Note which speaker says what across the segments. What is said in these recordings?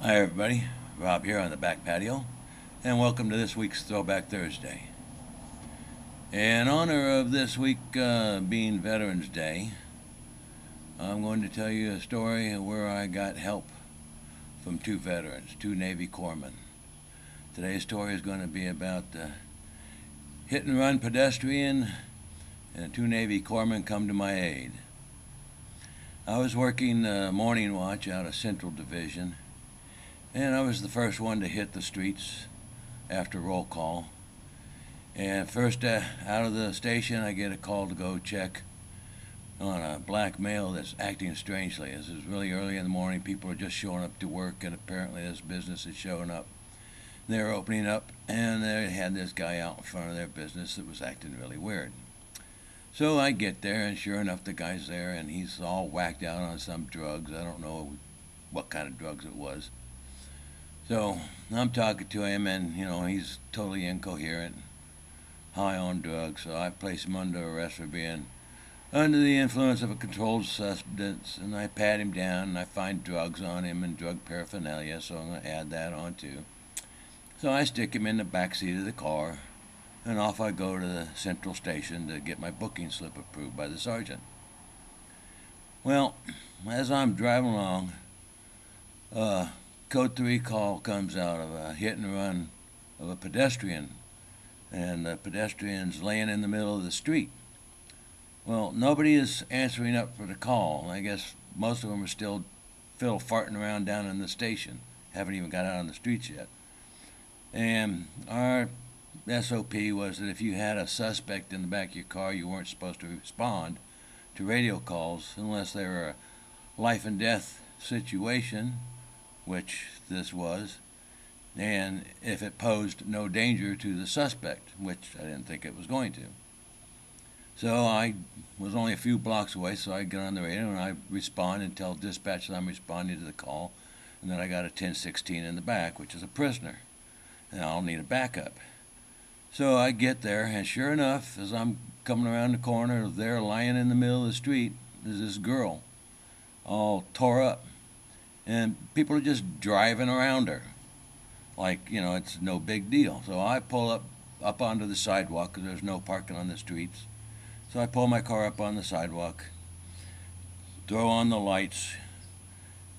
Speaker 1: Hi everybody, Rob here on the back patio, and welcome to this week's Throwback Thursday. In honor of this week being Veterans Day, I'm going to tell you a story where I got help from two veterans, two Navy corpsmen. Today's story is going to be about the hit and run pedestrian, and two Navy corpsmen come to my aid. I was working morning watch out of Central Division, and I was the first one to hit the streets after roll call. And first out of the station, I get a call to go check on a black male that's acting strangely. This is really early in the morning. People are just showing up to work, and apparently this business is showing up. They're opening up, and they had this guy out in front of their business that was acting really weird. So I get there, and sure enough, the guy's there, and he's all whacked out on some drugs. I don't know what kind of drugs it was. So I'm talking to him, and he's totally incoherent, high on drugs. So I place him under arrest for being under the influence of a controlled substance, and I pat him down, and I find drugs on him and drug paraphernalia. So I'm going to add that on too. So I stick him in the back seat of the car, and off I go to the central station to get my booking slip approved by the sergeant. Well, as I'm driving along, Code 3 call comes out of a hit and run of a pedestrian, and the pedestrian's laying in the middle of the street. Well, nobody is answering up for the call. I guess most of them are still fiddle farting around down in the station, haven't even got out on the streets yet. And our SOP was that if you had a suspect in the back of your car, you weren't supposed to respond to radio calls unless they were a life and death situation, which this was, and if it posed no danger to the suspect, which I didn't think it was going to. So I was only a few blocks away, so I get on the radio and I respond and tell dispatch that I'm responding to the call, and that I got a 1016 in the back, which is a prisoner, and I'll need a backup. So I get there, and sure enough, as I'm coming around the corner, there lying in the middle of the street is this girl, all tore up. And people are just driving around her like, it's no big deal. So I pull up onto the sidewalk because there's no parking on the streets. So I pull my car up on the sidewalk, throw on the lights,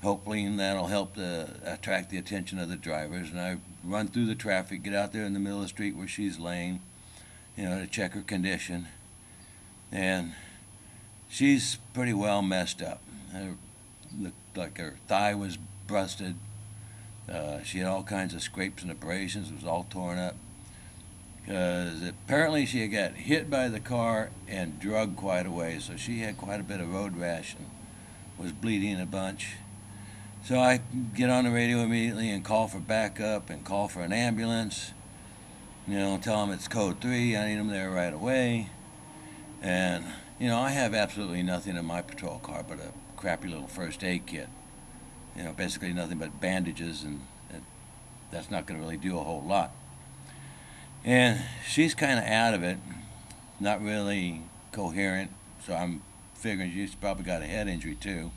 Speaker 1: hopefully that'll help to attract the attention of the drivers. And I run through the traffic, get out there in the middle of the street where she's laying, to check her condition. And she's pretty well messed up. Looked like her thigh was busted. She had all kinds of scrapes and abrasions. It was all torn up. Because apparently she had got hit by the car and drugged quite a way. So she had quite a bit of road rash and was bleeding a bunch. So I get on the radio immediately and call for backup and call for an ambulance. Tell them it's code 3. I need them there right away. And, I have absolutely nothing in my patrol car but a crappy little first aid kit. Basically nothing but bandages, and that's not going to really do a whole lot. And she's kind of out of it, not really coherent, so I'm figuring she's probably got a head injury too,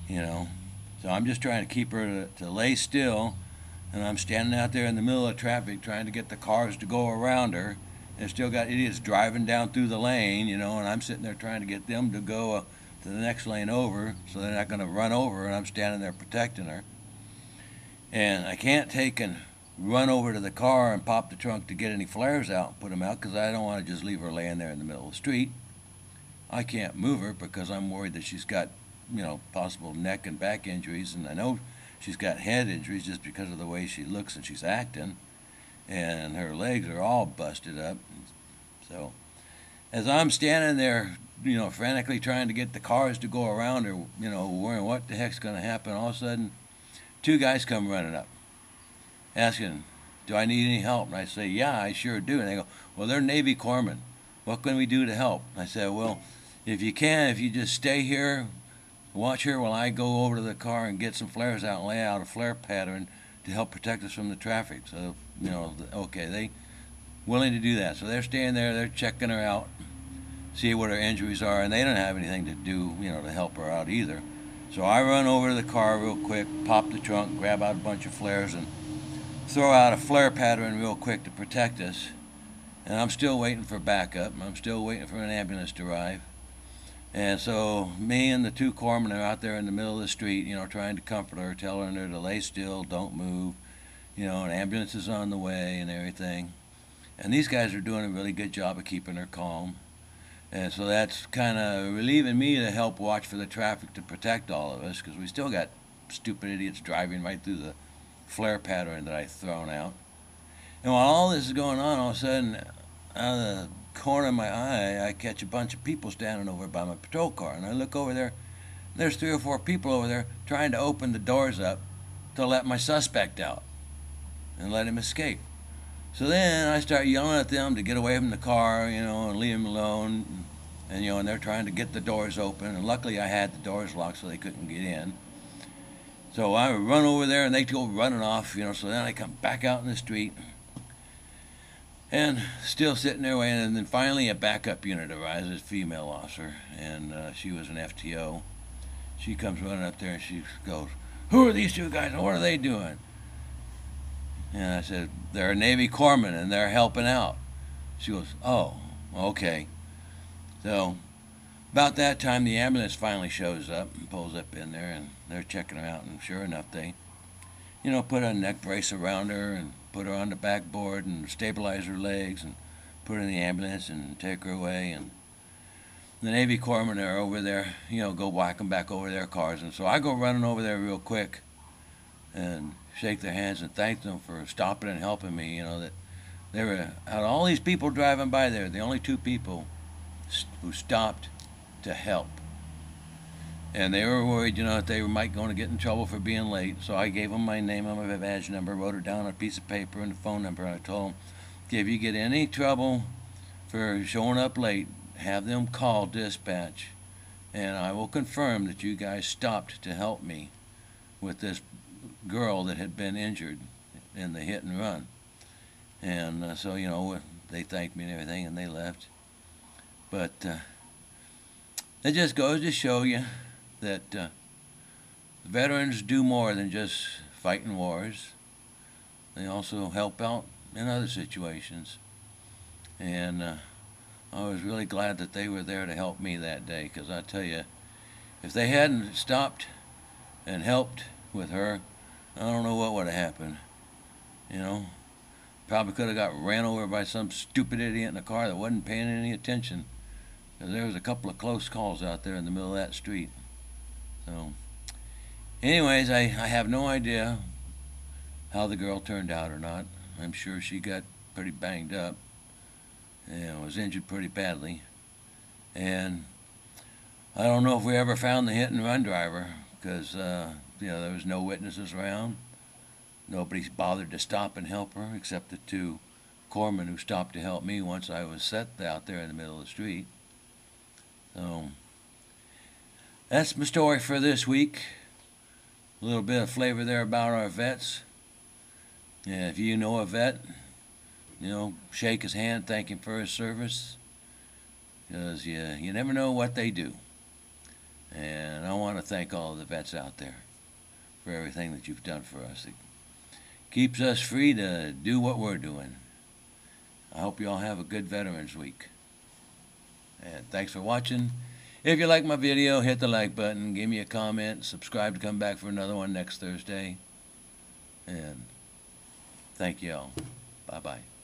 Speaker 1: So I'm just trying to keep her to lay still, and I'm standing out there in the middle of traffic trying to get the cars to go around her, and still got idiots driving down through the lane, and I'm sitting there trying to get them to go to the next lane over so they're not going to run over, and I'm standing there protecting her. And I can't take and run over to the car and pop the trunk to get any flares out and put them out because I don't want to just leave her laying there in the middle of the street. I can't move her because I'm worried that she's got, possible neck and back injuries, and I know she's got head injuries just because of the way she looks and she's acting, and her legs are all busted up. So as I'm standing there, frantically trying to get the cars to go around her, wondering what the heck's going to happen, all of a sudden, two guys come running up, asking, do I need any help? And I say, yeah, I sure do. And they go, well, they're Navy corpsmen. What can we do to help? I said, well, if you just stay here, watch her while I go over to the car and get some flares out and lay out a flare pattern to help protect us from the traffic. So, okay, they willing to do that. So they're staying there, they're checking her out, see what her injuries are, and they don't have anything to do, to help her out either. So I run over to the car real quick, pop the trunk, grab out a bunch of flares, and throw out a flare pattern real quick to protect us. And I'm still waiting for backup. I'm still waiting for an ambulance to arrive. And so me and the two corpsmen are out there in the middle of the street, trying to comfort her, telling her to lay still, don't move, an ambulance is on the way and everything. And these guys are doing a really good job of keeping her calm. And so that's kind of relieving me to help watch for the traffic to protect all of us, because we still got stupid idiots driving right through the flare pattern that I've thrown out. And while all this is going on, all of a sudden, out of the corner of my eye, I catch a bunch of people standing over by my patrol car. And I look over there, there's 3 or 4 people over there trying to open the doors up to let my suspect out and let him escape. So then I start yelling at them to get away from the car, and leave him alone. And they're trying to get the doors open. And luckily I had the doors locked so they couldn't get in. So I run over there and they go running off, so then I come back out in the street and still sitting there waiting. And then finally a backup unit arrives, a female officer, and she was an FTO. She comes running up there and she goes, "Who are these 2 guys and what are they doing?" And I said, "They're Navy corpsmen and they're helping out." She goes, "Oh, okay." So about that time the ambulance finally shows up and pulls up in there, and they're checking her out, and sure enough they put a neck brace around her and put her on the backboard and stabilize her legs and put her in the ambulance and take her away. And the Navy corpsmen are over there, go whack them back over their cars. And so I go running over there real quick and shake their hands and thank them for stopping and helping me. That they were, out of all these people driving by there, the only 2 people who stopped to help. And they were worried, that they might going to get in trouble for being late. So I gave them my name and my badge number, wrote it down on a piece of paper and the phone number. And I told them, if you get any trouble for showing up late, have them call dispatch, and I will confirm that you guys stopped to help me with this girl that had been injured in the hit and run. And so they thanked me and everything, and they left. But it just goes to show you that veterans do more than just fighting wars. They also help out in other situations. And I was really glad that they were there to help me that day, because I tell you, if they hadn't stopped and helped with her, I don't know what would have happened. Probably could have got ran over by some stupid idiot in a car that wasn't paying any attention, because there was a couple of close calls out there in the middle of that street. So anyways, I have no idea how the girl turned out or not. I'm sure she got pretty banged up and was injured pretty badly. And I don't know if we ever found the hit and run driver, because there was no witnesses around. Nobody bothered to stop and help her except the 2 corpsmen who stopped to help me once I was set out there in the middle of the street. So that's my story for this week. A little bit of flavor there about our vets. And if you know a vet, shake his hand, thank him for his service, because you never know what they do. And I want to thank all of the vets out there for everything that you've done for us. It keeps us free to do what we're doing. I hope you all have a good Veterans Week. And thanks for watching. If you like my video, hit the like button, give me a comment, subscribe to come back for another one next Thursday. And thank you all. Bye-bye.